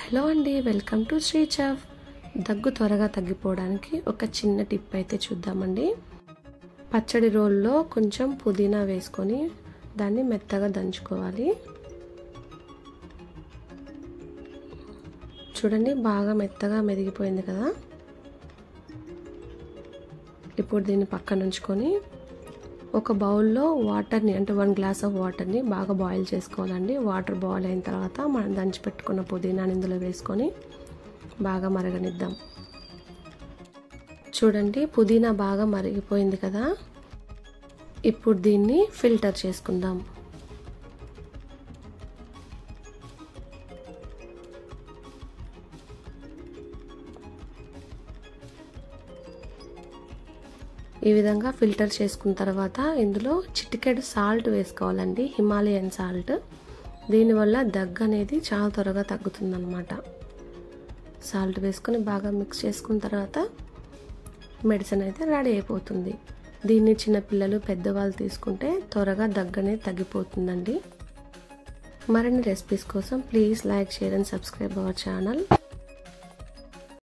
Hello అండి, welcome to Shri chef. దగ్గు త్వరగా తగ్గిపోవడానికి ఒక చిన్న టిప్ అయితే చూద్దామండి. పచ్చడి రోల్లో కొంచెం పుదీనా వేసుకొని దాన్ని మెత్తగా దంచుకోవాలి. చూడండి, బాగా మెత్తగా మెదిగిపోయింది కదా. ఇప్పుడు దీన్ని పక్కన ఉంచుకొని ఒక బౌల్లో వాటర్ని, అంటే 1 గ్లాస్ ఆఫ్ వాటర్ని బాగా బాయిల్ చేసుకోవాలండి. వాటర్ బాయిల్ అయిన తర్వాత మనం దంచి పెట్టుకున్న పుదీనాని ఇందులో వేసుకొని బాగా మరగనిద్దాం. చూడండి, పుదీనా బాగా మరిగిపోయింది కదా. ఇప్పుడు దీన్ని ఫిల్టర్ చేసుకుందాం. ఈ విధంగా ఫిల్టర్ చేసుకున్న తర్వాత ఇందులో చిటికెడు సాల్ట్ వేసుకోవాలండి, హిమాలయన్ సాల్ట్. దీనివల్ల దగ్గు అనేది చాలా త్వరగా తగ్గుతుందన్నమాట. సాల్ట్ వేసుకొని బాగా మిక్స్ చేసుకున్న తర్వాత మెడిసిన్ అయితే రెడీ అయిపోతుంది. దీన్ని చిన్నపిల్లలు, పెద్దవాళ్ళు తీసుకుంటే త్వరగా దగ్గు అనేది తగ్గిపోతుందండి. మరిన్ని రెసిపీస్ కోసం please like, share and subscribe our channel.